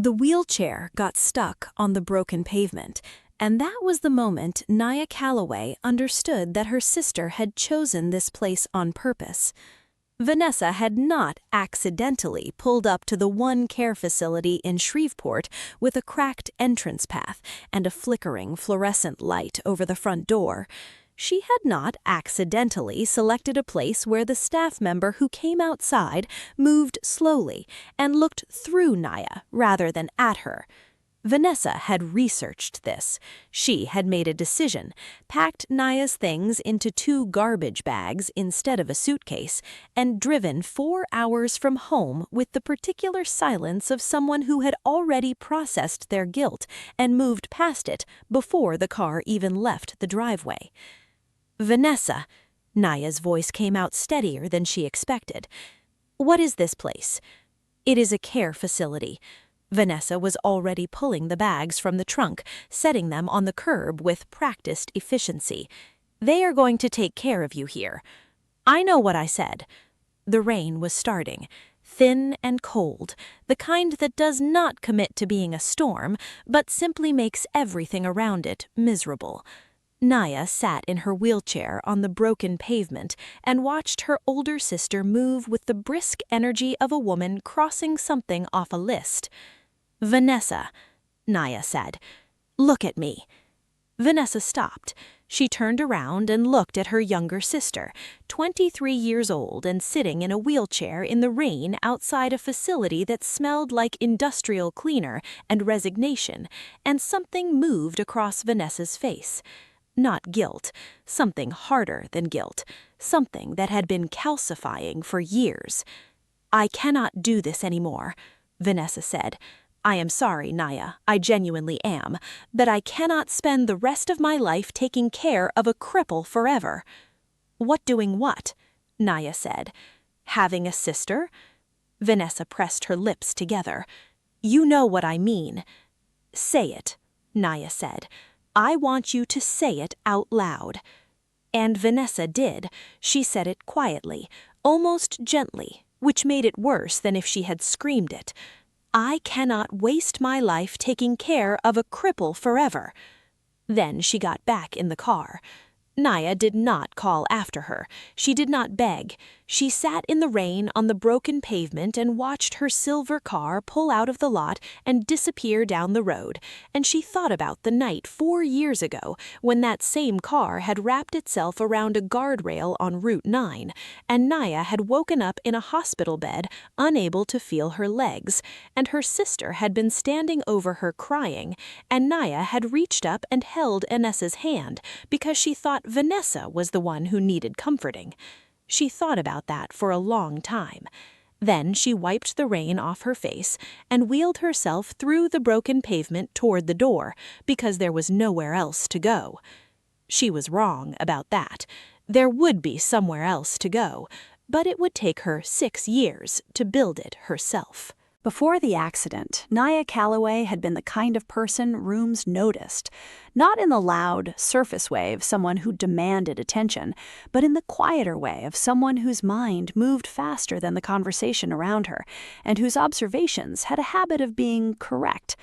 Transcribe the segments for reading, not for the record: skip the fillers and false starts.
The wheelchair got stuck on the broken pavement, and that was the moment Nia Calloway understood that her sister had chosen this place on purpose. Vanessa had not accidentally pulled up to the one care facility in Shreveport with a cracked entrance path and a flickering fluorescent light over the front door. She had not accidentally selected a place where the staff member who came outside moved slowly and looked through Nia rather than at her. Vanessa had researched this. She had made a decision, packed Nia's things into 2 garbage bags instead of a suitcase, and driven 4 hours from home with the particular silence of someone who had already processed their guilt and moved past it before the car even left the driveway. "Vanessa," Nia's voice came out steadier than she expected. "What is this place?" "It is a care facility." Vanessa was already pulling the bags from the trunk, setting them on the curb with practiced efficiency. "They are going to take care of you here." "I know what I said." The rain was starting, thin and cold, the kind that does not commit to being a storm, but simply makes everything around it miserable. Nia sat in her wheelchair on the broken pavement and watched her older sister move with the brisk energy of a woman crossing something off a list. "Vanessa," Nia said, "look at me." Vanessa stopped. She turned around and looked at her younger sister, 23 years old and sitting in a wheelchair in the rain outside a facility that smelled like industrial cleaner and resignation, and something moved across Vanessa's face. Not guilt, something harder than guilt, something that had been calcifying for years. "I cannot do this anymore," Vanessa said. "I am sorry, Nia, I genuinely am, but I cannot spend the rest of my life taking care of a cripple forever." "What doing what?" Nia said. "Having a sister?" Vanessa pressed her lips together. "You know what I mean." "Say it," Nia said. "I want you to say it out loud." And Vanessa did. She said it quietly, almost gently, which made it worse than if she had screamed it. "I cannot waste my life taking care of a cripple forever." Then she got back in the car. Nia did not call after her. She did not beg. She sat in the rain on the broken pavement and watched her silver car pull out of the lot and disappear down the road, and she thought about the night 4 years ago when that same car had wrapped itself around a guardrail on Route 9, and Nia had woken up in a hospital bed unable to feel her legs, and her sister had been standing over her crying, and Nia had reached up and held Vanessa's hand because she thought Vanessa was the one who needed comforting. She thought about that for a long time. Then she wiped the rain off her face and wheeled herself through the broken pavement toward the door because there was nowhere else to go. She was wrong about that. There would be somewhere else to go, but it would take her 6 years to build it herself. Before the accident, Nia Calloway had been the kind of person rooms noticed, not in the loud, surface way of someone who demanded attention, but in the quieter way of someone whose mind moved faster than the conversation around her, and whose observations had a habit of being correct.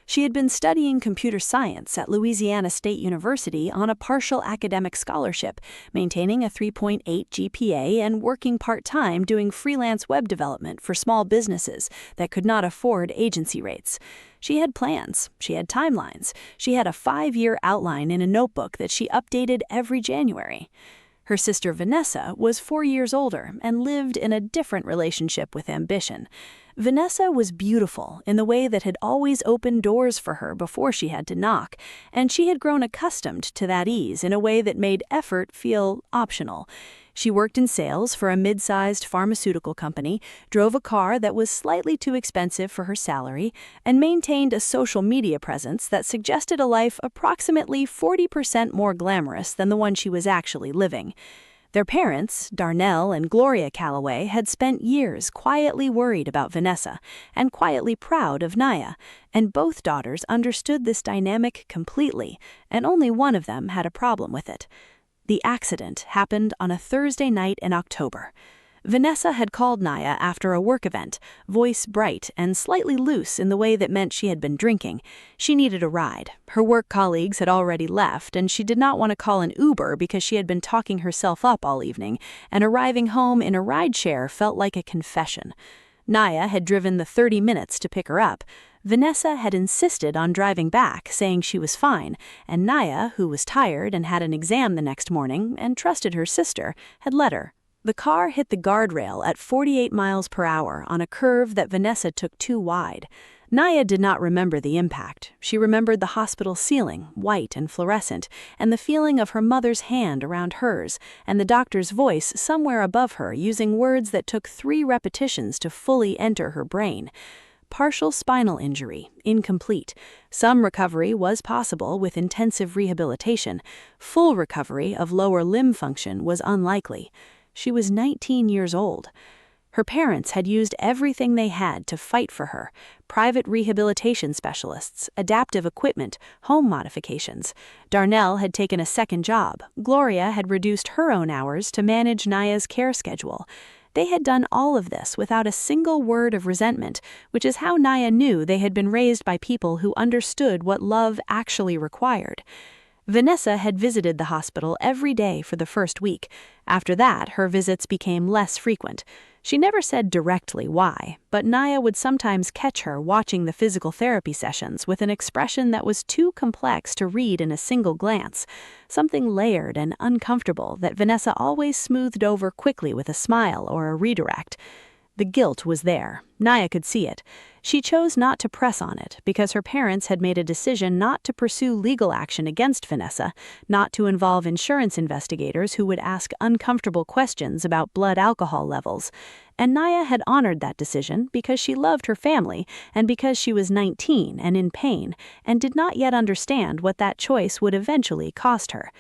She had been studying computer science at Louisiana State University on a partial academic scholarship, maintaining a 3.8 GPA and working part-time doing freelance web development for small businesses that could not afford agency rates. She had plans, she had timelines, she had a 5-year outline in a notebook that she updated every January. Her sister Vanessa was 4 years older and lived in a different relationship with ambition. Vanessa was beautiful in the way that had always opened doors for her before she had to knock, and she had grown accustomed to that ease in a way that made effort feel optional. She worked in sales for a mid-sized pharmaceutical company, drove a car that was slightly too expensive for her salary, and maintained a social media presence that suggested a life approximately 40% more glamorous than the one she was actually living. Their parents, Darnell and Gloria Calloway, had spent years quietly worried about Vanessa and quietly proud of Nia, and both daughters understood this dynamic completely, and only one of them had a problem with it. The accident happened on a Thursday night in October. Vanessa had called Nia after a work event, voice bright and slightly loose in the way that meant she had been drinking. She needed a ride. Her work colleagues had already left, and she did not want to call an Uber because she had been talking herself up all evening, and arriving home in a rideshare felt like a confession. Nia had driven the 30 minutes to pick her up. Vanessa had insisted on driving back, saying she was fine, and Nia, who was tired and had an exam the next morning and trusted her sister, had let her. The car hit the guardrail at 48 miles per hour on a curve that Vanessa took too wide. Nia did not remember the impact. She remembered the hospital ceiling, white and fluorescent, and the feeling of her mother's hand around hers, and the doctor's voice somewhere above her using words that took 3 repetitions to fully enter her brain. Partial spinal injury, incomplete. Some recovery was possible with intensive rehabilitation. Full recovery of lower limb function was unlikely. She was 19 years old. Her parents had used everything they had to fight for her: private rehabilitation specialists, adaptive equipment, home modifications. Darnell had taken a second job. Gloria had reduced her own hours to manage Nia's care schedule. They had done all of this without a single word of resentment, which is how Nia knew they had been raised by people who understood what love actually required. Vanessa had visited the hospital every day for the first week. After that, her visits became less frequent. She never said directly why, but Nia would sometimes catch her watching the physical therapy sessions with an expression that was too complex to read in a single glance, something layered and uncomfortable that Vanessa always smoothed over quickly with a smile or a redirect. The guilt was there. Nia could see it. She chose not to press on it because her parents had made a decision not to pursue legal action against Vanessa, not to involve insurance investigators who would ask uncomfortable questions about blood alcohol levels. And Nia had honored that decision because she loved her family and because she was 19 and in pain and did not yet understand what that choice would eventually cost her.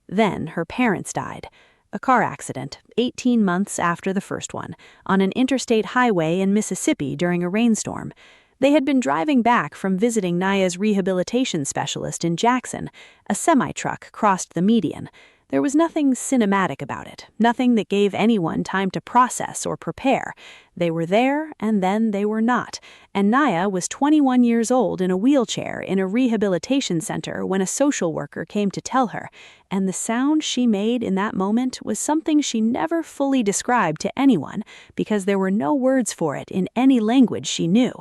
Then her parents died. A car accident, 18 months after the first one, on an interstate highway in Mississippi during a rainstorm. They had been driving back from visiting Nia's rehabilitation specialist in Jackson. A semi-truck crossed the median. There was nothing cinematic about it, nothing that gave anyone time to process or prepare. They were there, and then they were not. And Nia was 21 years old in a wheelchair in a rehabilitation center when a social worker came to tell her. And the sound she made in that moment was something she never fully described to anyone because there were no words for it in any language she knew.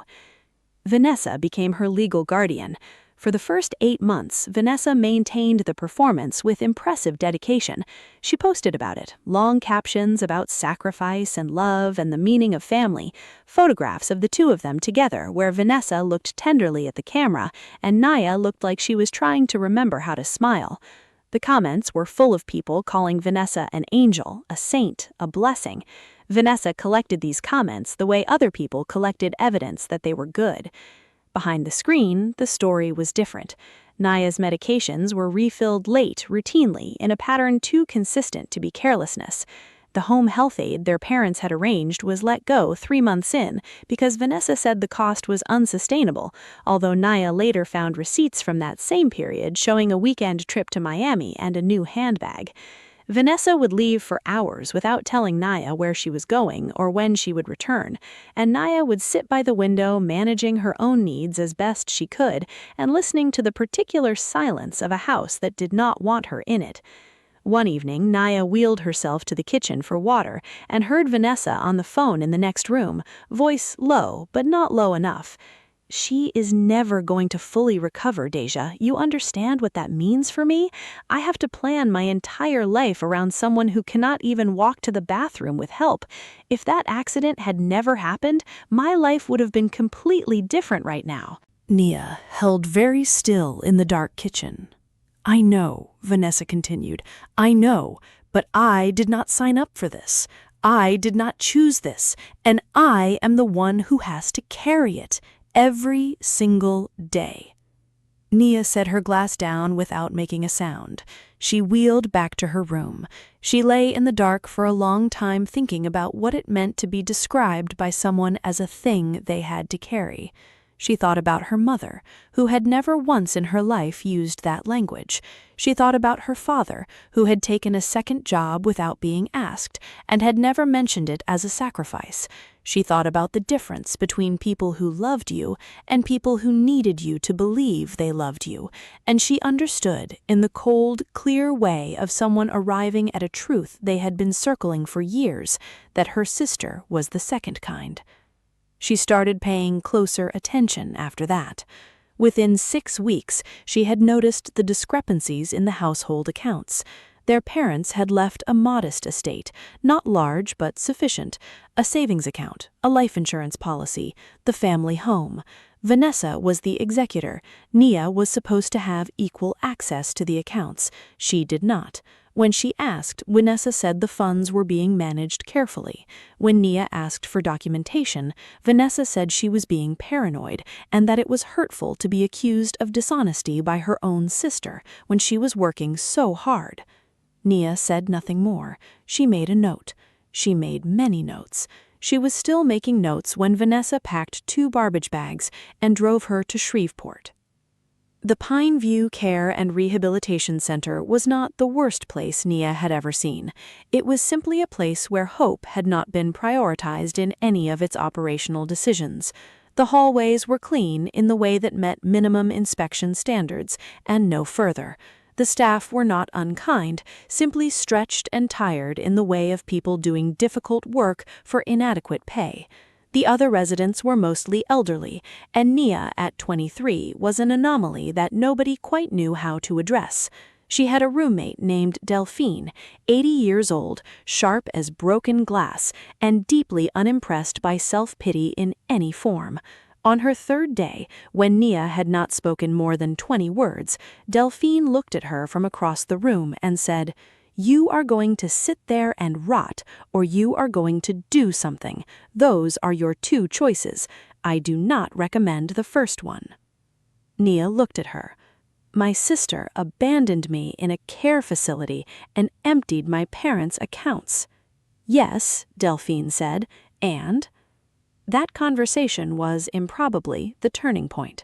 Vanessa became her legal guardian. For the first 8 months, Vanessa maintained the performance with impressive dedication. She posted about it, long captions about sacrifice and love and the meaning of family, photographs of the two of them together where Vanessa looked tenderly at the camera and Nia looked like she was trying to remember how to smile. The comments were full of people calling Vanessa an angel, a saint, a blessing. Vanessa collected these comments the way other people collected evidence that they were good. Behind the screen, the story was different. Nia's medications were refilled late, routinely, in a pattern too consistent to be carelessness. The home health aide their parents had arranged was let go 3 months in because Vanessa said the cost was unsustainable, although Nia later found receipts from that same period showing a weekend trip to Miami and a new handbag. Vanessa would leave for hours without telling Nia where she was going or when she would return, and Nia would sit by the window managing her own needs as best she could and listening to the particular silence of a house that did not want her in it. One evening, Nia wheeled herself to the kitchen for water and heard Vanessa on the phone in the next room, voice low but not low enough. "She is never going to fully recover, Deja. You understand what that means for me? I have to plan my entire life around someone who cannot even walk to the bathroom with help. If that accident had never happened, my life would have been completely different right now." Nia held very still in the dark kitchen. "I know," Vanessa continued. "I know, but I did not sign up for this. I did not choose this, and I am the one who has to carry it. Every single day." Nia set her glass down without making a sound. She wheeled back to her room. She lay in the dark for a long time thinking about what it meant to be described by someone as a thing they had to carry. She thought about her mother, who had never once in her life used that language. She thought about her father, who had taken a second job without being asked, and had never mentioned it as a sacrifice. She thought about the difference between people who loved you and people who needed you to believe they loved you, and she understood, in the cold, clear way of someone arriving at a truth they had been circling for years, that her sister was the second kind. She started paying closer attention after that. Within 6 weeks, she had noticed the discrepancies in the household accounts. Their parents had left a modest estate, not large but sufficient, a savings account, a life insurance policy, the family home. Vanessa was the executor. Nia was supposed to have equal access to the accounts. She did not. When she asked, Vanessa said the funds were being managed carefully. When Nia asked for documentation, Vanessa said she was being paranoid and that it was hurtful to be accused of dishonesty by her own sister when she was working so hard. Nia said nothing more. She made a note. She made many notes. She was still making notes when Vanessa packed 2 garbage bags and drove her to Shreveport. The Pine View Care and Rehabilitation Center was not the worst place Nia had ever seen. It was simply a place where hope had not been prioritized in any of its operational decisions. The hallways were clean in the way that met minimum inspection standards, and no further. The staff were not unkind, simply stretched and tired in the way of people doing difficult work for inadequate pay. The other residents were mostly elderly, and Nia, at 23, was an anomaly that nobody quite knew how to address. She had a roommate named Delphine, 80 years old, sharp as broken glass, and deeply unimpressed by self-pity in any form. On her 3rd day, when Nia had not spoken more than 20 words, Delphine looked at her from across the room and said, "You are going to sit there and rot, or you are going to do something. Those are your 2 choices. I do not recommend the first one." Nia looked at her. "My sister abandoned me in a care facility and emptied my parents' accounts." "Yes," Delphine said, "and?" That conversation was, improbably, the turning point.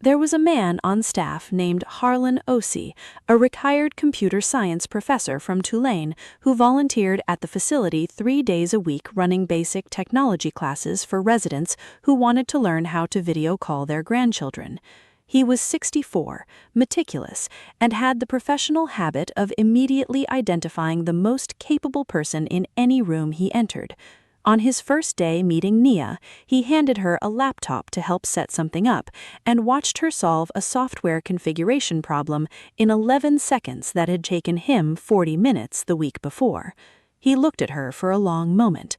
There was a man on staff named Harlan Ossie, a retired computer science professor from Tulane who volunteered at the facility 3 days a week running basic technology classes for residents who wanted to learn how to video call their grandchildren. He was 64, meticulous, and had the professional habit of immediately identifying the most capable person in any room he entered. On his first day meeting Nia, he handed her a laptop to help set something up and watched her solve a software configuration problem in 11 seconds that had taken him 40 minutes the week before. He looked at her for a long moment.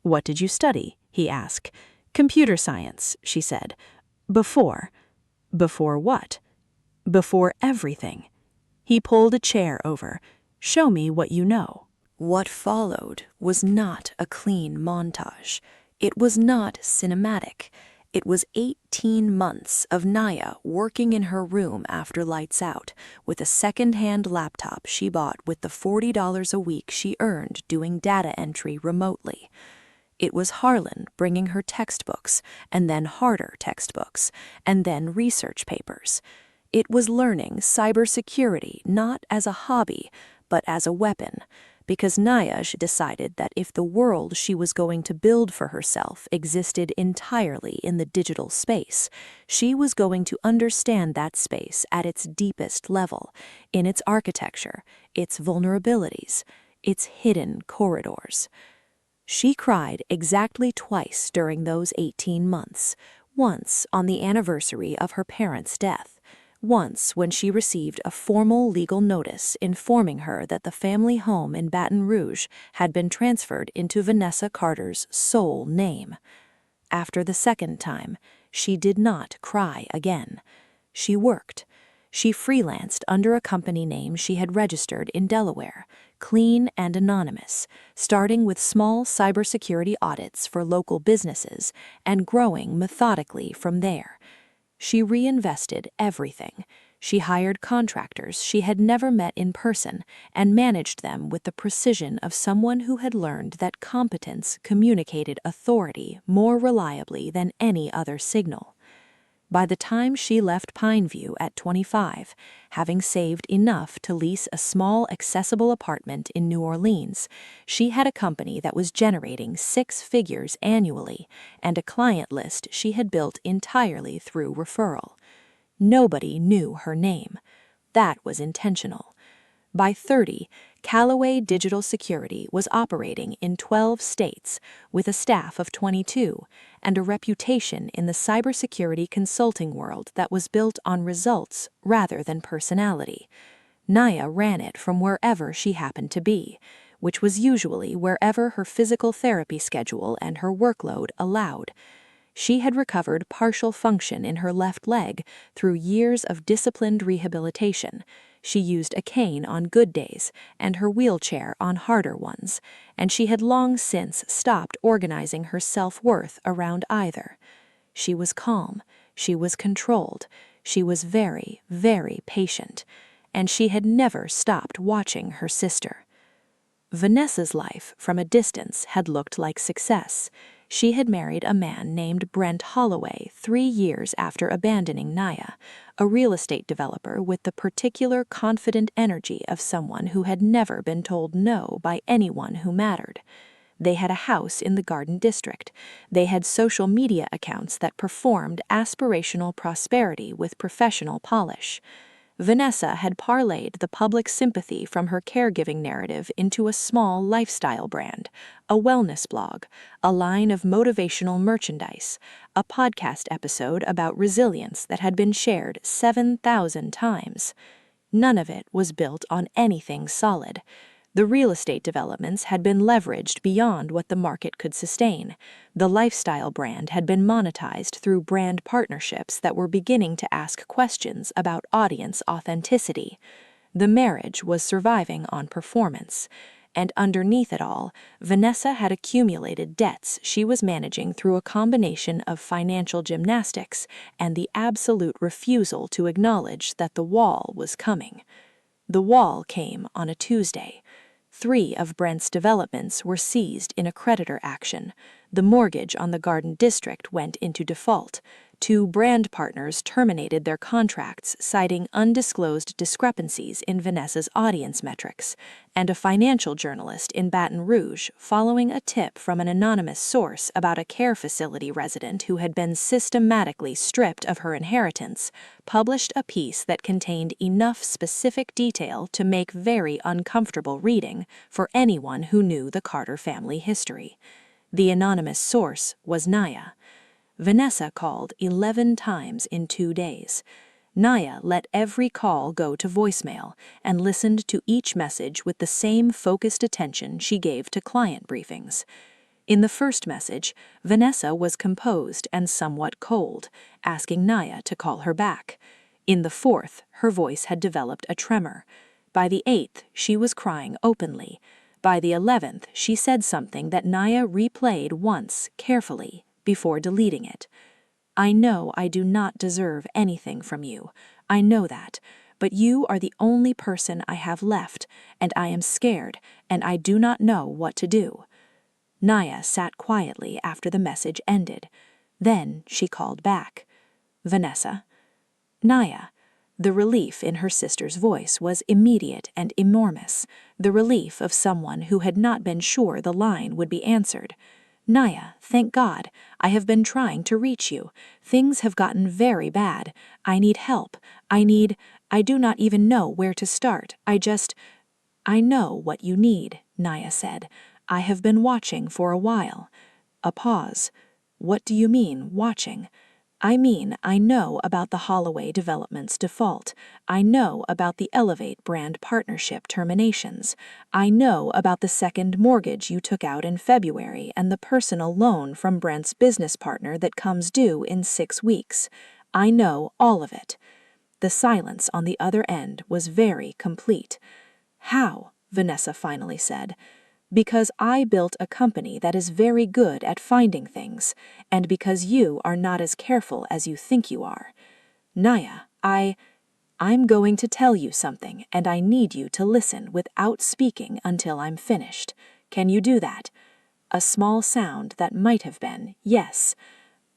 "What did you study?" he asked. "Computer science," she said. "Before." "Before what?" "Before everything." He pulled a chair over. "Show me what you know." What followed was not a clean montage. It was not cinematic. It was 18 months of Nia working in her room after lights out, with a second-hand laptop she bought with the $40 a week she earned doing data entry remotely. It was Harlan bringing her textbooks, and then harder textbooks, and then research papers. It was learning cybersecurity not as a hobby, but as a weapon, because Nia decided that if the world she was going to build for herself existed entirely in the digital space, she was going to understand that space at its deepest level, in its architecture, its vulnerabilities, its hidden corridors. She cried exactly twice during those 18 months, once on the anniversary of her parents' death, once when she received a formal legal notice informing her that the family home in Baton Rouge had been transferred into Vanessa Carter's sole name. After the second time, she did not cry again. She worked. She freelanced under a company name she had registered in Delaware, clean and anonymous, starting with small cybersecurity audits for local businesses and growing methodically from there. She reinvested everything. She hired contractors she had never met in person and managed them with the precision of someone who had learned that competence communicated authority more reliably than any other signal. By the time she left Pineview at 25, having saved enough to lease a small, accessible apartment in New Orleans, she had a company that was generating 6 figures annually and a client list she had built entirely through referral. Nobody knew her name. That was intentional. By 30, Calloway Digital Security was operating in 12 states with a staff of 22 and a reputation in the cybersecurity consulting world that was built on results rather than personality. Nia ran it from wherever she happened to be, which was usually wherever her physical therapy schedule and her workload allowed. She had recovered partial function in her left leg through years of disciplined rehabilitation. She used a cane on good days and her wheelchair on harder ones, and she had long since stopped organizing her self-worth around either. She was calm, she was controlled, she was very, very patient, and she had never stopped watching her sister. Vanessa's life from a distance had looked like success. She had married a man named Brent Holloway 3 years after abandoning Nia, a real estate developer with the particular confident energy of someone who had never been told no by anyone who mattered. They had a house in the Garden District. They had social media accounts that performed aspirational prosperity with professional polish. Vanessa had parlayed the public sympathy from her caregiving narrative into a small lifestyle brand, a wellness blog, a line of motivational merchandise, a podcast episode about resilience that had been shared 7,000 times. None of it was built on anything solid. The real estate developments had been leveraged beyond what the market could sustain. The lifestyle brand had been monetized through brand partnerships that were beginning to ask questions about audience authenticity. The marriage was surviving on performance. And underneath it all, Vanessa had accumulated debts she was managing through a combination of financial gymnastics and the absolute refusal to acknowledge that the wall was coming. The wall came on a Tuesday. 3 of Brent's developments were seized in a creditor action. The mortgage on the Garden District went into default. 2 brand partners terminated their contracts, citing undisclosed discrepancies in Vanessa's audience metrics, and a financial journalist in Baton Rouge, following a tip from an anonymous source about a care facility resident who had been systematically stripped of her inheritance, published a piece that contained enough specific detail to make very uncomfortable reading for anyone who knew the Carter family history. The anonymous source was Nia. Vanessa called 11 times in 2 days. Nia let every call go to voicemail and listened to each message with the same focused attention she gave to client briefings. In the first message, Vanessa was composed and somewhat cold, asking Nia to call her back. In the 4th, her voice had developed a tremor. By the 8th, she was crying openly. By the 11th, she said something that Nia replayed once, carefully, before deleting it. I know I do not deserve anything from you. I know that. But you are the only person I have left, and I am scared, and I do not know what to do. Nia sat quietly after the message ended. Then she called back. Vanessa. Nia. The relief in her sister's voice was immediate and enormous, the relief of someone who had not been sure the line would be answered. Nia, thank God, I have been trying to reach you. Things have gotten very bad. I need help. I do not even know where to start. I know what you need, Nia said. I have been watching for a while. A pause. What do you mean, watching? I mean, I know about the Holloway Developments default. I know about the Elevate brand partnership terminations. I know about the second mortgage you took out in February and the personal loan from Brent's business partner that comes due in 6 weeks. I know all of it. The silence on the other end was very complete. How? Vanessa finally said. Because I built a company that is very good at finding things, and because you are not as careful as you think you are. Nia, I'm going to tell you something, and I need you to listen without speaking until I'm finished. Can you do that? A small sound that might have been, yes.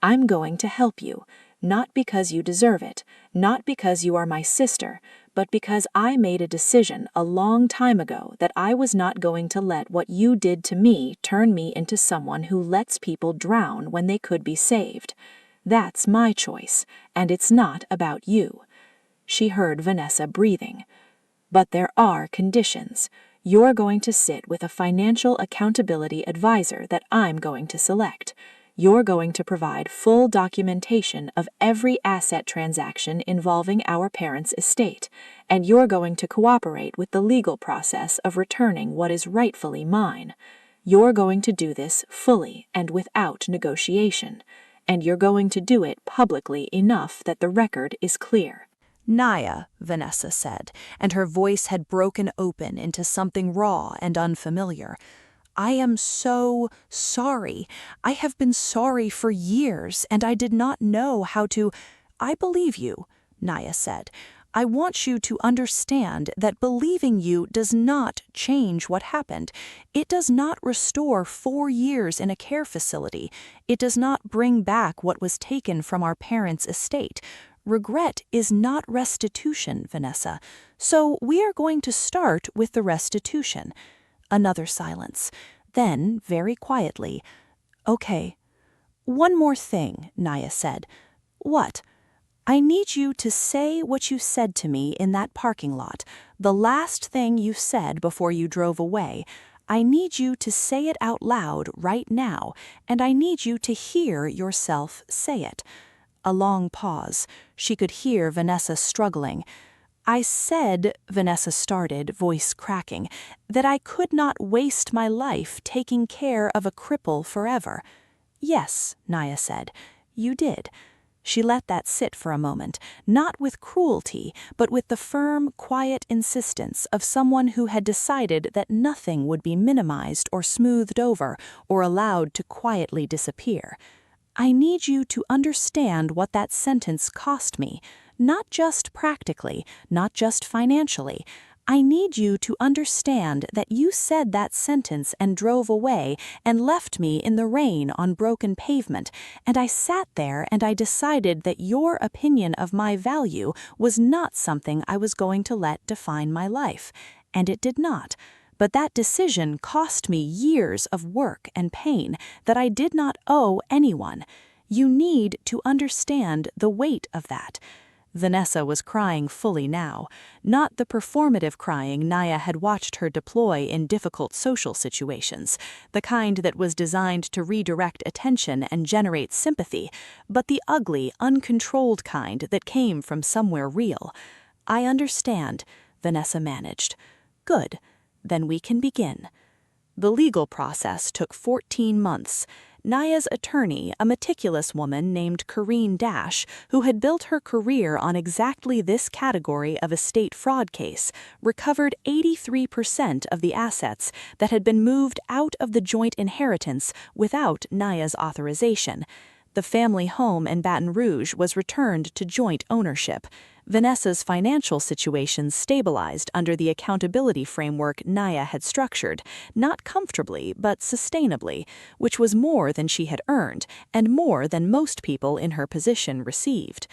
I'm going to help you. not because you deserve it, not because you are my sister, but because I made a decision a long time ago that I was not going to let what you did to me turn me into someone who lets people drown when they could be saved. That's my choice, and it's not about you." She heard Vanessa breathing. "But there are conditions. You're going to sit with a financial accountability advisor that I'm going to select. You're going to provide full documentation of every asset transaction involving our parents' estate, and you're going to cooperate with the legal process of returning what is rightfully mine. You're going to do this fully and without negotiation, and you're going to do it publicly enough that the record is clear." "Nia," Vanessa said, and her voice had broken open into something raw and unfamiliar. "I am so sorry. I have been sorry for years, and I did not know how to—" "I believe you," Nia said. "I want you to understand that believing you does not change what happened. It does not restore 4 years in a care facility. It does not bring back what was taken from our parents' estate. Regret is not restitution, Vanessa. So we are going to start with the restitution." Another silence. Then, very quietly, "Okay. One more thing," Nia said. "What?" "I need you to say what you said to me in that parking lot, the last thing you said before you drove away. I need you to say it out loud right now, and I need you to hear yourself say it." A long pause. She could hear Vanessa struggling. "I said," Vanessa started, voice cracking, "that I could not waste my life taking care of a cripple forever." "Yes," Nia said, "you did." She let that sit for a moment, not with cruelty, but with the firm, quiet insistence of someone who had decided that nothing would be minimized or smoothed over or allowed to quietly disappear. "I need you to understand what that sentence cost me. Not just practically, not just financially. I need you to understand that you said that sentence and drove away and left me in the rain on broken pavement, and I sat there and I decided that your opinion of my value was not something I was going to let define my life, and it did not. But that decision cost me years of work and pain that I did not owe anyone. You need to understand the weight of that." Vanessa was crying fully now, not the performative crying Nia had watched her deploy in difficult social situations, the kind that was designed to redirect attention and generate sympathy, but the ugly, uncontrolled kind that came from somewhere real. "I understand," Vanessa managed. "Good. Then we can begin." The legal process took 14 months. Nia's attorney, a meticulous woman named Corrine Dash, who had built her career on exactly this category of estate fraud case, recovered 83% of the assets that had been moved out of the joint inheritance without Nia's authorization. The family home in Baton Rouge was returned to joint ownership. Vanessa's financial situation stabilized under the accountability framework Nia had structured, not comfortably but sustainably, which was more than she had earned and more than most people in her position received.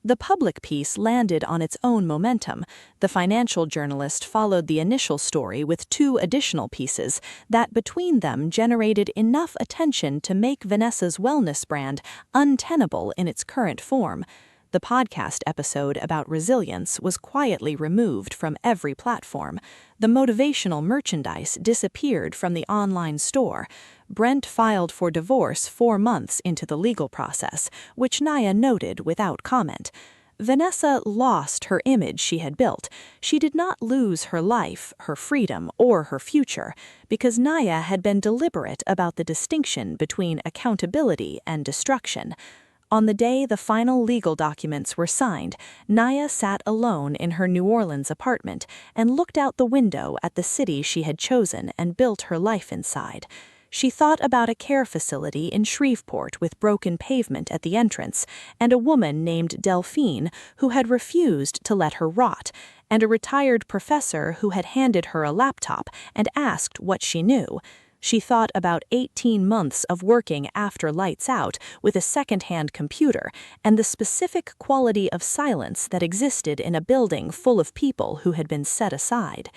The public piece landed on its own momentum. The financial journalist followed the initial story with 2 additional pieces that between them generated enough attention to make Vanessa's wellness brand untenable in its current form. The podcast episode about resilience was quietly removed from every platform. The motivational merchandise disappeared from the online store. Brent filed for divorce 4 months into the legal process, which Nia noted without comment. Vanessa lost her image she had built. She did not lose her life, her freedom, or her future, because Nia had been deliberate about the distinction between accountability and destruction. On the day the final legal documents were signed, Nia sat alone in her New Orleans apartment and looked out the window at the city she had chosen and built her life inside. She thought about a care facility in Shreveport with broken pavement at the entrance, and a woman named Delphine who had refused to let her rot, and a retired professor who had handed her a laptop and asked what she knew. She thought about 18 months of working after lights out with a second-hand computer and the specific quality of silence that existed in a building full of people who had been set aside.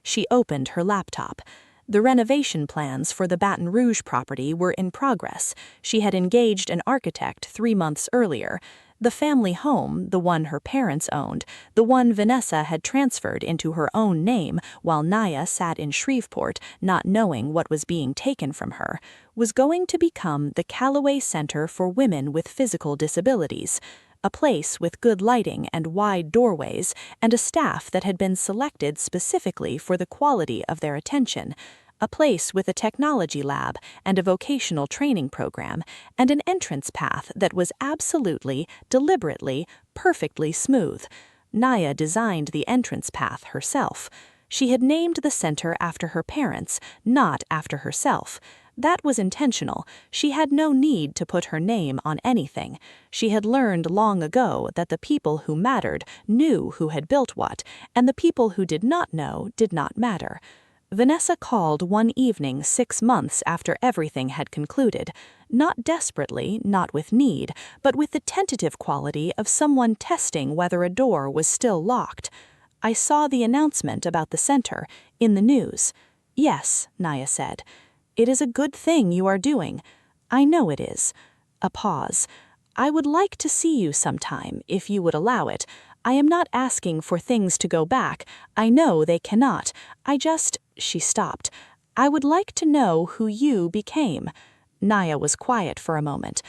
She opened her laptop. The renovation plans for the Baton Rouge property were in progress. She had engaged an architect 3 months earlier. The family home, the one her parents owned, the one Vanessa had transferred into her own name while Nia sat in Shreveport, not knowing what was being taken from her, was going to become the Calloway Center for Women with Physical Disabilities, a place with good lighting and wide doorways and a staff that had been selected specifically for the quality of their attention, a place with a technology lab and a vocational training program, and an entrance path that was absolutely, deliberately, perfectly smooth. Nia designed the entrance path herself. She had named the center after her parents, not after herself. That was intentional. She had no need to put her name on anything. She had learned long ago that the people who mattered knew who had built what, and the people who did not know did not matter. Vanessa called one evening 6 months after everything had concluded, not desperately, not with need, but with the tentative quality of someone testing whether a door was still locked. "I saw the announcement about the center in the news." "Yes," Nia said. "It is a good thing you are doing." "I know it is." A pause. "I would like to see you sometime, if you would allow it. I am not asking for things to go back. I know they cannot. I just—" She stopped. "I would like to know who you became." Nia was quiet for a moment.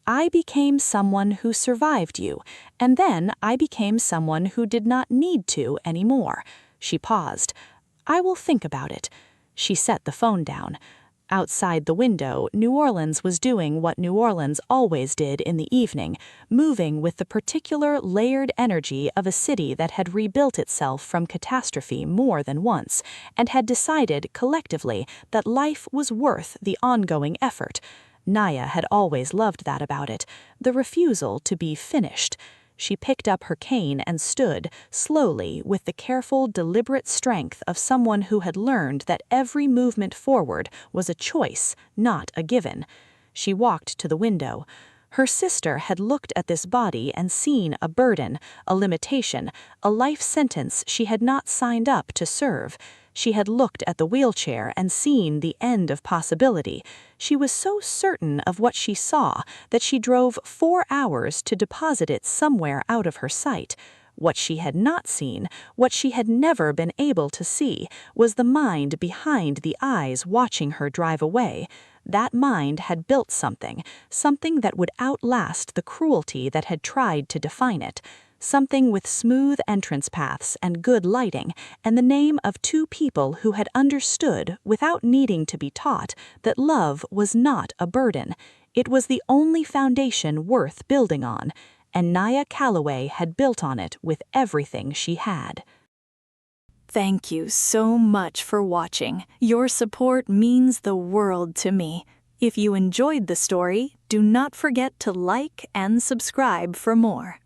"I became someone who survived you, and then I became someone who did not need to anymore." She paused. "I will think about it." She set the phone down. Outside the window, New Orleans was doing what New Orleans always did in the evening, moving with the particular layered energy of a city that had rebuilt itself from catastrophe more than once, and had decided collectively that life was worth the ongoing effort. Nia had always loved that about it, the refusal to be finished. She picked up her cane and stood, slowly, with the careful, deliberate strength of someone who had learned that every movement forward was a choice, not a given. She walked to the window. Her sister had looked at this body and seen a burden, a limitation, a life sentence she had not signed up to serve. She had looked at the wheelchair and seen the end of possibility. She was so certain of what she saw that she drove 4 hours to deposit it somewhere out of her sight. What she had not seen, what she had never been able to see, was the mind behind the eyes watching her drive away. That mind had built something, something that would outlast the cruelty that had tried to define it. Something with smooth entrance paths and good lighting, and the name of 2 people who had understood, without needing to be taught, that love was not a burden. It was the only foundation worth building on, and Nia Calloway had built on it with everything she had. Thank you so much for watching. Your support means the world to me. If you enjoyed the story, do not forget to like and subscribe for more.